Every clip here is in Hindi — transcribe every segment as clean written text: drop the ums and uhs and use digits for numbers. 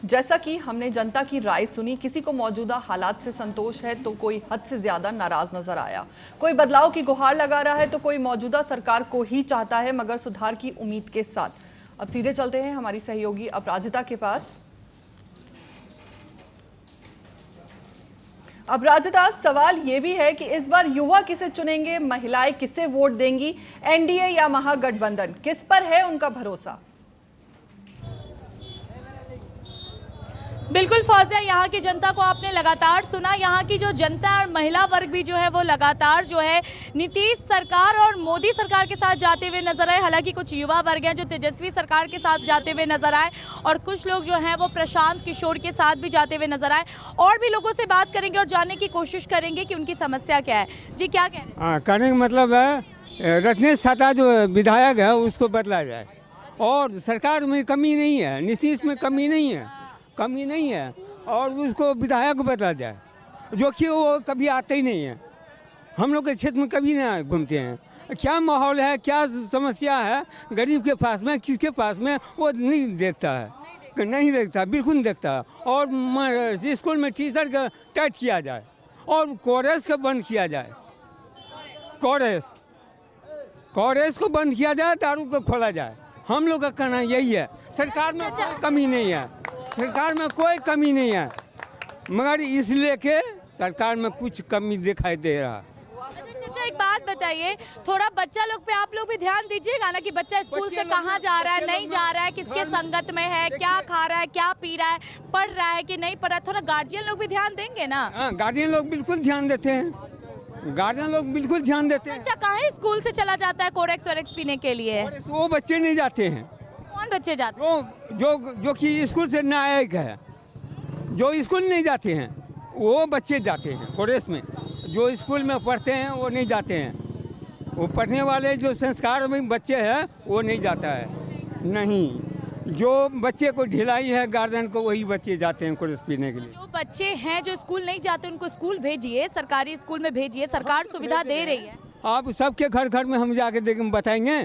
जैसा कि हमने जनता की राय सुनी, किसी को मौजूदा हालात से संतोष है तो कोई हद से ज्यादा नाराज नजर आया। कोई बदलाव की गुहार लगा रहा है तो कोई मौजूदा सरकार को ही चाहता है, मगर सुधार की उम्मीद के साथ। अब सीधे चलते हैं हमारी सहयोगी अपराजिता के पास। अपराजिता, सवाल ये भी है कि इस बार युवा किसे चुनेंगे, महिलाएं किसे वोट देंगी, एनडीए या महागठबंधन, किस पर है उनका भरोसा? बिल्कुल फौजिया, यहाँ की जनता को आपने लगातार सुना। यहाँ की जो जनता और महिला वर्ग भी जो है वो लगातार जो है नीतीश सरकार और मोदी सरकार के साथ जाते हुए नजर आए। हालांकि कुछ युवा वर्ग हैं जो तेजस्वी सरकार के साथ जाते हुए नजर आए और कुछ लोग जो हैं वो प्रशांत किशोर के साथ भी जाते हुए नजर आए। और भी लोगों से बात करेंगे और जानने की कोशिश करेंगे कि उनकी समस्या क्या है। जी, क्या कह रहे हैं? कहने का मतलब है रत्नेश टाटा जो विधायक है उसको बदला जाए और सरकार में कमी नहीं है, नीतीश में कमी नहीं है और उसको विधायक बदला जाए, जो कि वो कभी आते ही नहीं है, हम लोग के क्षेत्र में कभी नहीं घूमते हैं। क्या माहौल है, क्या समस्या है गरीब के पास में, किसके पास में, वो नहीं देखता है, बिल्कुल नहीं देखता। और स्कूल में टीचर का टाइट किया जाए और कोरेस का बंद किया जाए, कोरेस को बंद किया जाए, दारू को खोला जाए। हम लोग का कहना यही है। सरकार में कोई कमी नहीं है, सरकार में कोई कमी नहीं है, मगर इसलिए के सरकार में कुछ कमी दिखाई दे रहा है। अच्छा, एक बात बताइए, थोड़ा बच्चा लोग पे आप लोग भी ध्यान दीजिएगा ना कि बच्चा स्कूल से कहाँ जा रहा है, नहीं जा रहा है, किसके संगत में है, क्या खा रहा है, क्या पी रहा है, पढ़ रहा है कि नहीं पढ़ रहा है। थोड़ा गार्जियन लोग भी ध्यान देंगे ना? गार्जियन लोग बिल्कुल ध्यान देते हैं, अच्छा, कहाँ स्कूल से चला जाता है कोरेक्स वोरेक्स पीने के लिए? वो बच्चे नहीं जाते हैं। कौन बच्चे जाते हैं? जो कि स्कूल से नालायक है, जो स्कूल नहीं जाते हैं वो बच्चे जाते हैं कोरेस में। जो स्कूल में पढ़ते हैं वो नहीं जाते हैं, वो पढ़ने वाले जो संस्कार में बच्चे हैं वो नहीं जाता है। नहीं, जो बच्चे को ढिलाई है गार्जियन को, वही बच्चे जाते हैं कोरेस पीने के लिए। जो बच्चे हैं जो स्कूल नहीं जाते उनको स्कूल भेजिए, सरकारी स्कूल में भेजिए, सरकार सुविधा दे रही है। आप सबके घर में हम जाके देख बताएंगे।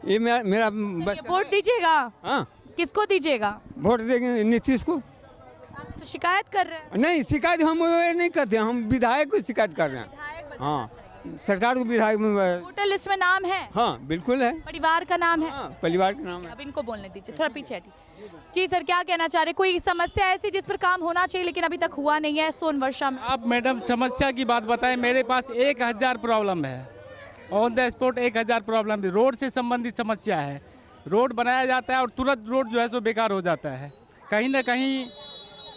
ये मेरा वोट दीजिएगा? हाँ, किसको दीजिएगा? वोट देंगे नीतीश को। आप तो शिकायत कर रहे हैं। नहीं, शिकायत हम नहीं करते, हम विधायक को शिकायत कर रहे हैं। हाँ, सरकार को विधायक में वोटर लिस्ट में नाम है? हाँ, बिल्कुल है। परिवार का नाम है? हाँ, परिवार का नाम है। अब इनको बोलने दीजिए, थोड़ा पीछे हटिए। जी सर, क्या कहना चाह रहे? कोई समस्या ऐसी जिस पर काम होना चाहिए लेकिन अभी तक हुआ नहीं है सोनवर्षा में? आप मैडम समस्या की बात बताएं। मेरे पास 1000 प्रॉब्लम है, on the spot 1000 problem. Road से संबंधित समस्या है, रोड बनाया जाता है और तुरंत रोड जो है सो बेकार हो जाता है। कहीं ना कहीं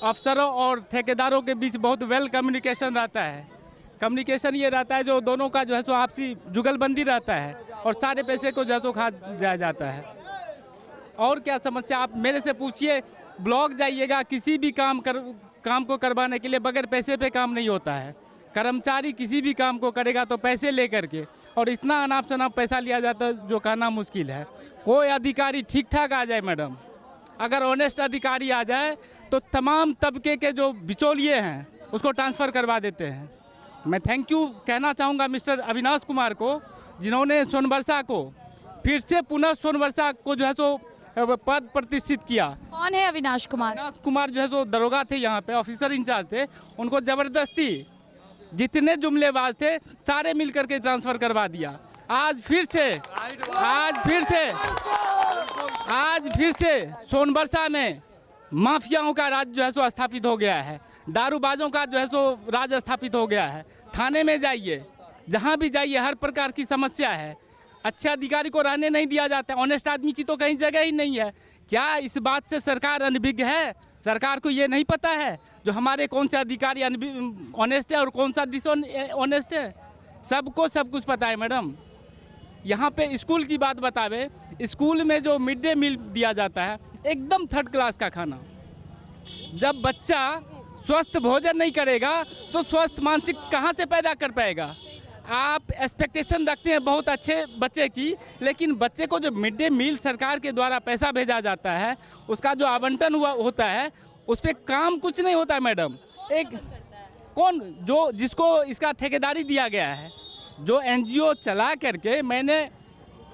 अफसरों और ठेकेदारों के बीच बहुत वेल कम्युनिकेशन रहता है। कम्युनिकेशन ये रहता है जो दोनों का जो है सो आपसी जुगलबंदी रहता है और सारे पैसे को जो है सो खा जाया जाता है। और क्या समस्या आप मेरे से पूछिए। ब्लॉक जाइएगा, किसी भी काम को करवाने के लिए बगैर पैसे पे काम नहीं होता है। कर्मचारी किसी भी काम को करेगा तो पैसे ले करके, और इतना अनाप शनाप पैसा लिया जाता है जो कहना मुश्किल है। कोई अधिकारी ठीक ठाक आ जाए मैडम, अगर ऑनेस्ट अधिकारी आ जाए तो तमाम तबके के जो बिचौलिए हैं उसको ट्रांसफ़र करवा देते हैं। मैं थैंक यू कहना चाहूँगा मिस्टर अविनाश कुमार को, जिन्होंने सोनवर्षा को फिर से पुनः सोनवर्षा को जो है सो पद प्रतिष्ठित किया। कौन है अविनाश कुमार? अविनाश कुमार जो है सो दरोगा थे, यहाँ पे ऑफिसर इंचार्ज थे, उनको ज़बरदस्ती जितने जुमलेबाज थे सारे मिलकर के ट्रांसफ़र करवा दिया। आज फिर से सोनवर्षा में माफियाओं का राज जो है सो स्थापित हो गया है, दारूबाजों का जो है सो राज स्थापित हो गया है। थाने में जाइए, जहाँ भी जाइए, हर प्रकार की समस्या है। अच्छे अधिकारी को रहने नहीं दिया जाता है, ऑनेस्ट आदमी की तो कहीं जगह ही नहीं है। क्या इस बात से सरकार अनभिज्ञ है? सरकार को ये नहीं पता है जो हमारे कौन से अधिकारी ऑनेस्ट है और कौन सा डिसऑनेस्ट है? सबको सब कुछ पता है मैडम। यहाँ पे स्कूल की बात बतावे, स्कूल में जो मिड डे मील दिया जाता है एकदम 3rd क्लास का खाना। जब बच्चा स्वस्थ भोजन नहीं करेगा तो स्वस्थ मानसिक कहाँ से पैदा कर पाएगा? आप एक्सपेक्टेशन रखते हैं बहुत अच्छे बच्चे की, लेकिन बच्चे को जो मिड डे मील सरकार के द्वारा पैसा भेजा जाता है, उसका जो आवंटन हुआ होता है, उस पर काम कुछ नहीं होता है मैडम। एक कौन जिसको इसका ठेकेदारी दिया गया है, जो एनजीओ चला करके मैंने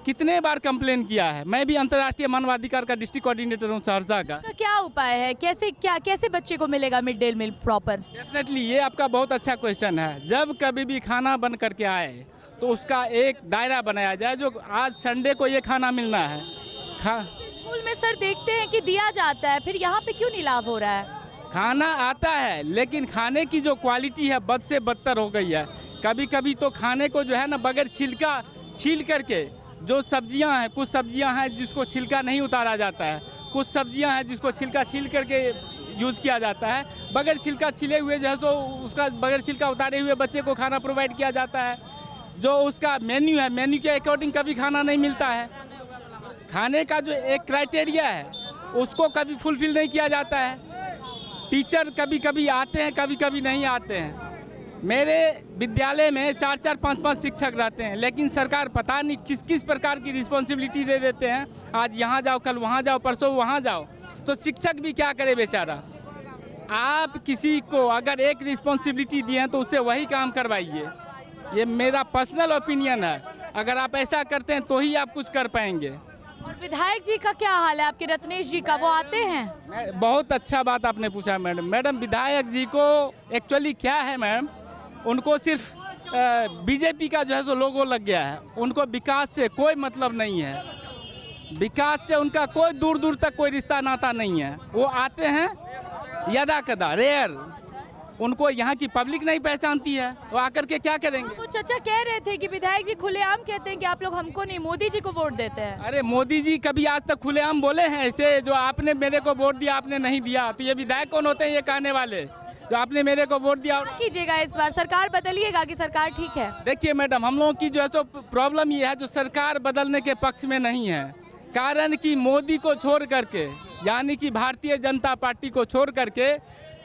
कितने बार कंप्लेन किया है। मैं भी अंतर्राष्ट्रीय मानवाधिकार का डिस्ट्रिक्ट कोऑर्डिनेटर हूँ सहरसा का। तो क्या उपाय है, कैसे बच्चे को मिलेगा mid day meal proper? Definitely ये आपका बहुत अच्छा क्वेश्चन है। जब कभी भी खाना बन करके आए तो उसका एक दायरा बनाया जाए, जो आज संडे को ये खाना मिलना है। स्कूल में सर देखते हैं कि दिया जाता है, फिर यहाँ पे क्यों नीलाव हो रहा है? खाना आता है लेकिन खाने की जो क्वालिटी है बद से बदतर हो गई है। कभी कभी तो खाने को जो है ना बगैर छिलका छील करके, जो सब्जियां हैं, कुछ सब्जियां हैं जिसको छिलका नहीं उतारा जाता है, कुछ सब्जियां हैं जिसको छिलका छील करके यूज़ किया जाता है। बगैर छिलका छिले हुए जो है सो उसका बगैर छिलका उतारे हुए बच्चे को खाना प्रोवाइड किया जाता है। जो उसका मेन्यू है, मेन्यू के अकॉर्डिंग कभी खाना नहीं मिलता है। खाने का जो एक क्राइटेरिया है उसको कभी फुलफिल नहीं किया जाता है। टीचर कभी कभी आते हैं, कभी कभी नहीं आते हैं। मेरे विद्यालय में 4-4, 5-5 शिक्षक रहते हैं, लेकिन सरकार पता नहीं किस किस प्रकार की रिस्पॉन्सिबिलिटी दे देते हैं। आज यहाँ जाओ, कल वहाँ जाओ, परसों वहाँ जाओ, तो शिक्षक भी क्या करे बेचारा। आप किसी को अगर एक रिस्पॉन्सिबिलिटी दिए हैं तो उससे वही काम करवाइए। ये मेरा पर्सनल ओपिनियन है। अगर आप ऐसा करते हैं तो ही आप कुछ कर पाएंगे। और विधायक जी का क्या हाल है, आपके रत्नेश जी का, वो आते हैं? बहुत अच्छा बात आपने पूछा मैडम। विधायक जी को एक्चुअली क्या है मैडम, उनको सिर्फ बीजेपी का जो है सो लोगो लग गया है। उनको विकास से कोई मतलब नहीं है। विकास से उनका कोई दूर दूर तक कोई रिश्ता नाता नहीं है। वो आते हैं यदा कदा, रेयर। उनको यहाँ की पब्लिक नहीं पहचानती है, वो आकर के क्या करेंगे। वो चचा कह रहे थे कि विधायक जी खुलेआम कहते हैं कि आप लोग हमको नहीं मोदी जी को वोट देते हैं। अरे मोदी जी कभी आज तक खुलेआम बोले हैं ऐसे, जो आपने मेरे को वोट दिया आपने नहीं दिया? तो ये विधायक कौन होते हैं ये कहने वाले, जो आपने मेरे को वोट दिया? क्या कीजिएगा इस बार, सरकार बदलिएगा कि सरकार ठीक है? देखिए मैडम, हम लोगों की जो है तो प्रॉब्लम ये है, जो सरकार बदलने के पक्ष में नहीं है। कारण कि मोदी को छोड़ करके, यानी कि भारतीय जनता पार्टी को छोड़ करके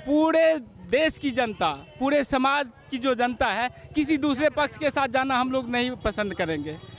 पूरे देश की जनता, पूरे समाज की जो जनता है, किसी दूसरे पक्ष के साथ जाना हम लोग नहीं पसंद करेंगे।